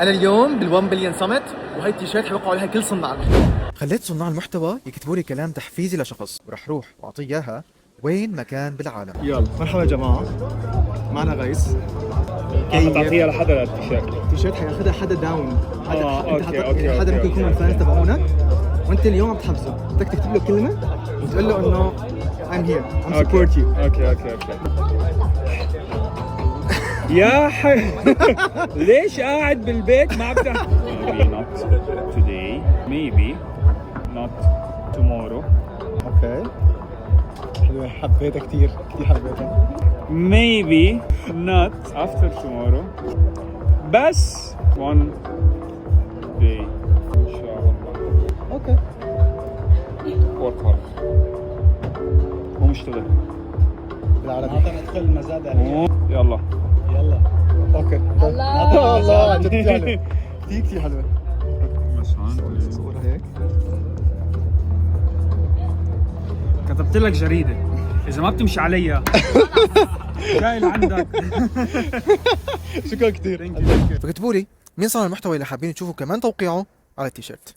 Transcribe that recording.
انا اليوم بال1 بليون سمت، وهي التيشيرت حيوقعوا عليها كل صناع المحتوى. خليت صناع المحتوى يكتبوا لي كلام تحفيزي لشخص، ورح روح واعطيه اياها وين ما كان بالعالم. يلا مرحبا يا جماعة، معنا غيس. تعطيها لحدا التيشيرت. التيشيرت حياخذها حدا داون، حدا أوكي، حدا ممكن يكون من أوكي. الفانز تبعونك، وانت اليوم عم تحفزه، بدك تكتب له كلمة وتقول له انه I'm here, I'm support you. اوكي. يا ليش قاعد بالبيت ما بتح maybe not today, maybe not tomorrow, اوكي حلوة، حبيتها كثير حبيتها. maybe not after tomorrow, بس one day ان شاء الله. اوكي work hard ومشتغل. بالعربي. ندخل المزاد عليك. يلا يلا. اوكي الله عن جد كثير حلوة، كثير حلوة. صورة هيك. كتبت لك جريدة، إذا ما بتمشي عليها جاي لعندك. شكرا كثير. فكتبوا لي مين صنع المحتوى اللي حابين تشوفوا كمان توقيعه على التيشيرت.